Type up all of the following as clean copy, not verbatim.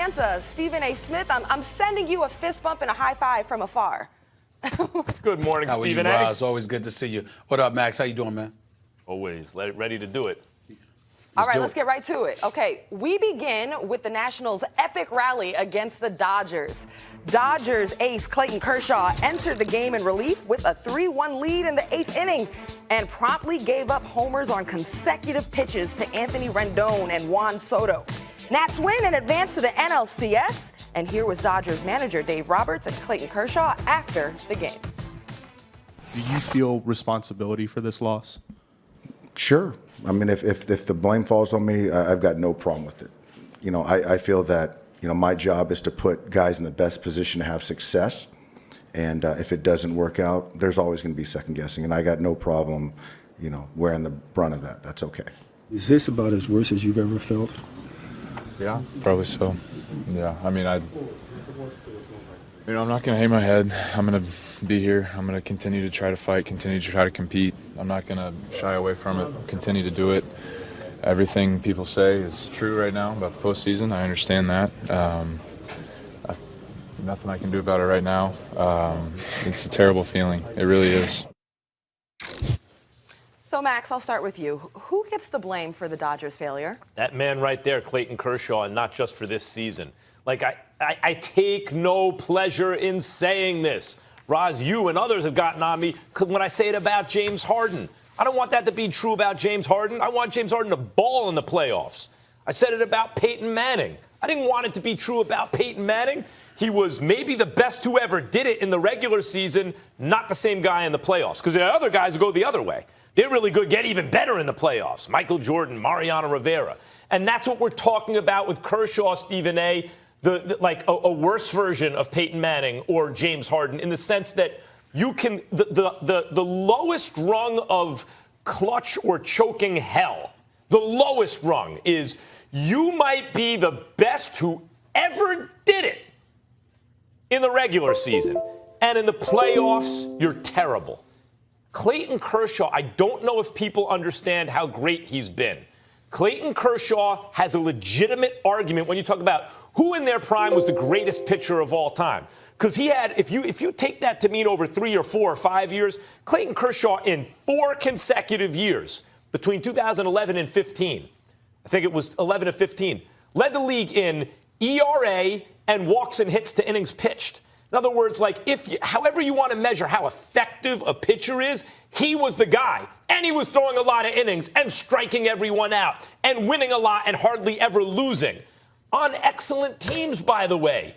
Atlanta, Stephen A. Smith, I'm sending you a fist bump and a high five from afar. Good morning, How are you, Stephen A. Roz? Always good to see you. What up, Max? How you doing, man? Always ready to do it. All right, let's get right to it. Okay, we begin with the Nationals' epic rally against the Dodgers. Dodgers ace Clayton Kershaw entered the game in relief with a 3-1 lead in the 8th inning and promptly gave up homers on consecutive pitches to Anthony Rendon and Juan Soto. Nats win and advance to the NLCS. And here was Dodgers manager Dave Roberts and Clayton Kershaw after the game. Do you feel responsibility for this loss? Sure. I mean, if the blame falls on me, I've got no problem with it. You know, I feel that, you know, my job is to put guys in the best position to have success. And if it doesn't work out, there's always going to be second guessing. And I got no problem, you know, wearing the brunt of that. That's okay. Is this about as worse as you've ever felt? Yeah, probably so. Yeah, I mean, I'm not going to hang my head. I'm going to be here. I'm going to continue to try to fight, continue to try to compete. I'm not going to shy away from it, continue to do it. Everything people say is true right now about the postseason. I understand that. Nothing I can do about it right now. It's a terrible feeling. It really is. So, Max, I'll start with you. Who gets the blame for the Dodgers' failure? That man right there, Clayton Kershaw, and not just for this season. Like, I take no pleasure in saying this. Roz, you and others have gotten on me when I say it about James Harden. I don't want that to be true about James Harden. I want James Harden to ball in the playoffs. I said it about Peyton Manning. I didn't want it to be true about Peyton Manning. He was maybe the best who ever did it in the regular season, not the same guy in the playoffs, because there are other guys who go the other way. They're really good, get even better in the playoffs. Michael Jordan, Mariano Rivera. And that's what we're talking about with Kershaw, Stephen A., like a worse version of Peyton Manning or James Harden, in the sense that you can, the lowest rung of clutch or choking hell, the lowest rung is you might be the best who ever did it in the regular season. And in the playoffs, you're terrible. Clayton Kershaw, I don't know if people understand how great he's been. Clayton Kershaw has a legitimate argument when you talk about who in their prime was the greatest pitcher of all time. Because he had, if you take that to mean over 3 or 4 or 5 years, Clayton Kershaw in 4 consecutive years, between 2011 and 15, I think it was 11 to 15, led the league in ERA and walks and hits to innings pitched. In other words, like, however you want to measure how effective a pitcher is, he was the guy. And he was throwing a lot of innings and striking everyone out and winning a lot and hardly ever losing. On excellent teams, by the way.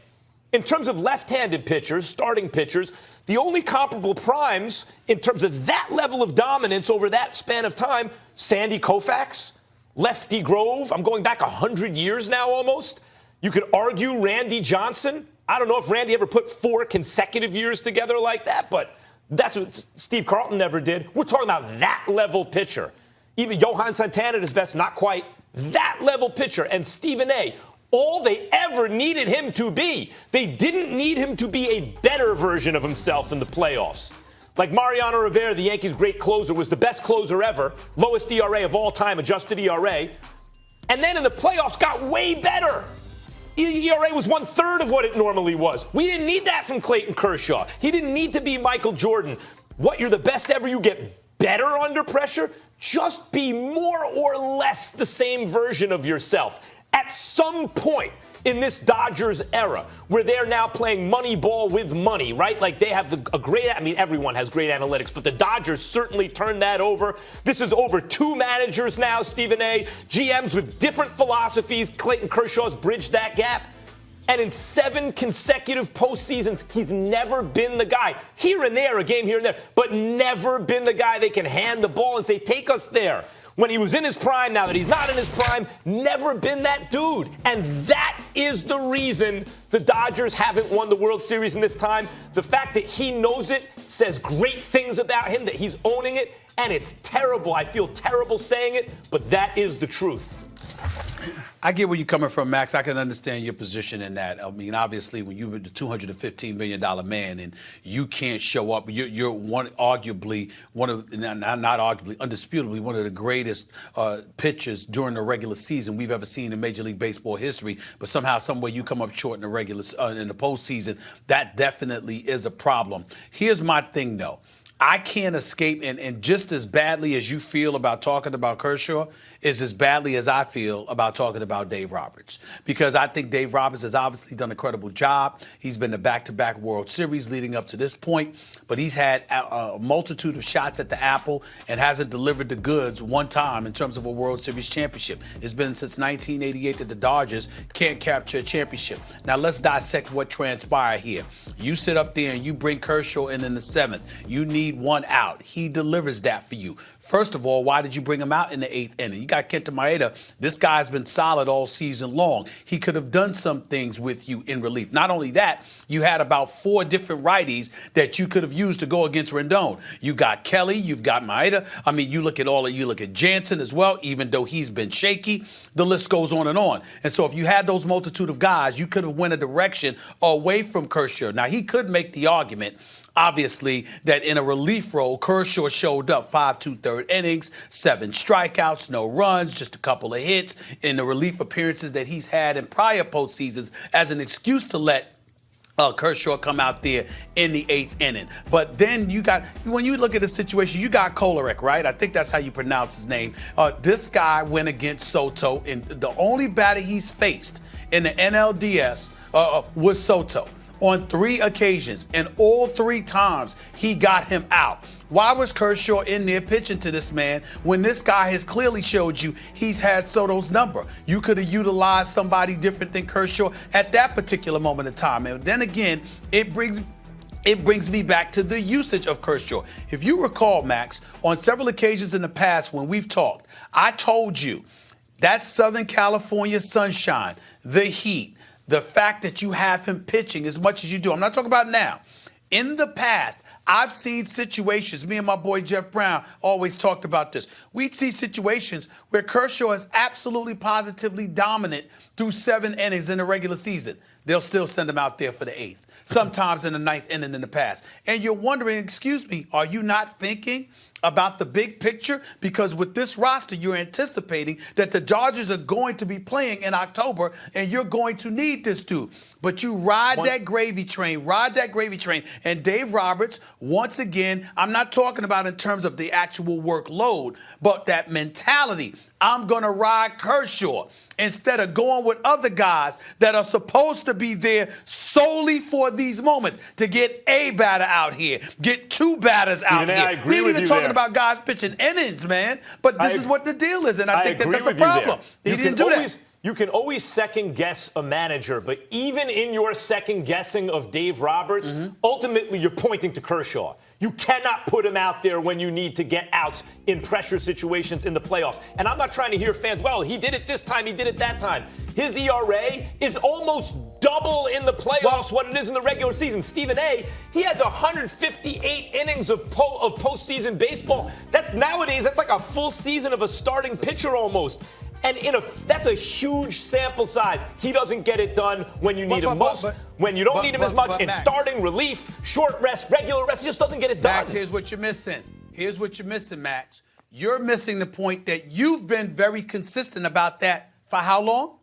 In terms of left-handed pitchers, starting pitchers, the only comparable primes in terms of that level of dominance over that span of time, Sandy Koufax, Lefty Grove. I'm going back 100 years now almost. You could argue Randy Johnson. I don't know if Randy ever put 4 consecutive years together like that, but that's what Steve Carlton never did. We're talking about that level pitcher. Even Johan Santana at his best, not quite. That level pitcher. And Stephen A., all they ever needed him to be, they didn't need him to be a better version of himself in the playoffs. Like Mariano Rivera, the Yankees' great closer, was the best closer ever, lowest ERA of all time, adjusted ERA. And then in the playoffs got way better. ERA was 1/3 of what it normally was. We didn't need that from Clayton Kershaw. He didn't need to be Michael Jordan. What, you're the best ever, you get better under pressure? Just be more or less the same version of yourself. At some point in this Dodgers era, where they're now playing money ball with money, right? Like they have everyone has great analytics, but the Dodgers certainly turned that over. This is over 2 managers now, Stephen A., GMs with different philosophies. Clayton Kershaw's bridged that gap. And in 7 consecutive postseasons, he's never been the guy. Here and there, a game here and there, but never been the guy they can hand the ball and say, take us there. When he was in his prime, now that he's not in his prime, never been that dude. And that is the reason the Dodgers haven't won the World Series in this time. The fact that he knows it says great things about him, that he's owning it, and it's terrible. I feel terrible saying it, but that is the truth. I get where you're coming from, Max. I can understand your position in that. I mean, obviously, when you're the $215 million man and you can't show up, you're undisputably one of the greatest pitchers during the regular season we've ever seen in Major League Baseball history. But somehow, some way, you come up short in the in the postseason. That definitely is a problem. Here's my thing, though. I can't escape, and just as badly as you feel about talking about Kershaw is as badly as I feel about talking about Dave Roberts. Because I think Dave Roberts has obviously done an incredible job. He's been to back-to-back World Series leading up to this point, but he's had a multitude of shots at the apple and hasn't delivered the goods one time in terms of a World Series championship. It's been since 1988 that the Dodgers can't capture a championship. Now let's dissect what transpired here. You sit up there and you bring Kershaw in the 7th. You need one out. He delivers that for you. First of all, why did you bring him out in the 8th inning? You got Kenta Maeda. This guy's been solid all season long. He could have done some things with you in relief. Not only that, you had about 4 different righties that you could have used to go against Rendon. You got Kelly, you've got Maeda. I mean, you look at Jansen as well, even though he's been shaky. The list goes on and on. And so if you had those multitude of guys, you could have went a direction away from Kershaw. Now, he could make the argument, obviously, that in a relief role, Kershaw showed up 5 2/3 innings, 7 strikeouts, no runs, just a couple of hits in the relief appearances that he's had in prior postseasons as an excuse to let Kershaw come out there in the 8th inning. But then when you look at the situation, you got Kolarek, right? I think that's how you pronounce his name. This guy went against Soto, and the only batter he's faced in the NLDS was Soto on 3 occasions, and all 3 times he got him out. Why was Kershaw in there pitching to this man when this guy has clearly showed you he's had Soto's number? You could have utilized somebody different than Kershaw at that particular moment in time. And then again, it brings me back to the usage of Kershaw. If you recall, Max, on several occasions in the past when we've talked, I told you that Southern California sunshine, the heat, the fact that you have him pitching as much as you do. I'm not talking about now. In the past, I've seen situations, me and my boy Jeff Brown always talked about this. We'd see situations where Kershaw is absolutely positively dominant through 7 innings in the regular season. They'll still send him out there for the 8th, sometimes in the 9th inning in the past. And you're wondering, excuse me, are you not thinking about the big picture? Because with this roster, you're anticipating that the Dodgers are going to be playing in October, and you're going to need this dude. But you ride that gravy train. And Dave Roberts, once again, I'm not talking about in terms of the actual workload, but that mentality. I'm going to ride Kershaw instead of going with other guys that are supposed to be there solely for these moments, to get a batter out here, get 2 batters out here. We ain't even talking about guys pitching innings, man. But this is what the deal is, and I think that's a problem. He didn't do that. You can always second guess a manager, but even in your second guessing of Dave Roberts, ultimately you're pointing to Kershaw. You cannot put him out there when you need to get outs in pressure situations in the playoffs. And I'm not trying to hear fans, well, he did it this time, he did it that time. His ERA is almost double in the playoffs what it is in the regular season. Stephen A., he has 158 innings of postseason baseball. Nowadays, that's like a full season of a starting pitcher almost. And that's a huge sample size. He doesn't get it done when you need him most, when you don't need him as much, in starting, relief, short rest, regular rest. He just doesn't get it done. Max, here's what you're missing. Max. You're missing the point that you've been very consistent about that for how long?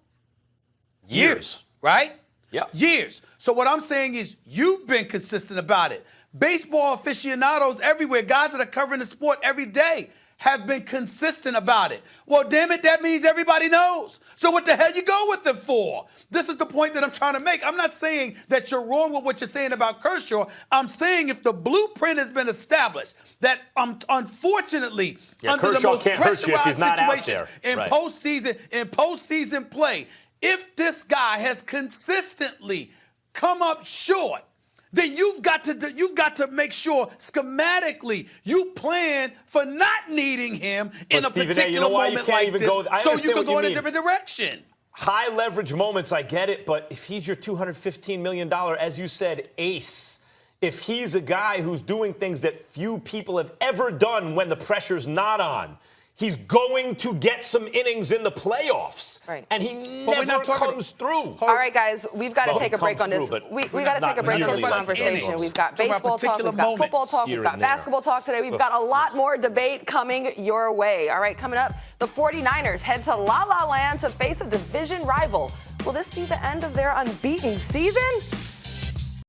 Years, right? Yeah. Years. So what I'm saying is you've been consistent about it. Baseball aficionados everywhere, guys that are covering the sport every day, have been consistent about it. Well, damn it, that means everybody knows. So what the hell you go with it for? This is the point that I'm trying to make. I'm not saying that you're wrong with what you're saying about Kershaw. I'm saying if the blueprint has been established, that unfortunately, under Kershaw the most pressurized situations in postseason play, if this guy has consistently come up short, then you've got to make sure schematically you plan for not needing him in a particular moment like this, so you can go in a different direction. High leverage moments, I get it, but if he's your $215 million, as you said, ace, if he's a guy who's doing things that few people have ever done when the pressure's not on, he's going to get some innings in the playoffs. Right. And he But we're never not talking- comes through. All right, guys, we've got to Well, take a it break comes on this. through, but We got to not take a break on this usually like conversation. innings. We've got Talking about baseball talk, particular we've got football moments talk, here we've got and there. basketball talk today. We've got a lot more debate coming your way. All right, coming up, the 49ers head to La La Land to face a division rival. Will this be the end of their unbeaten season?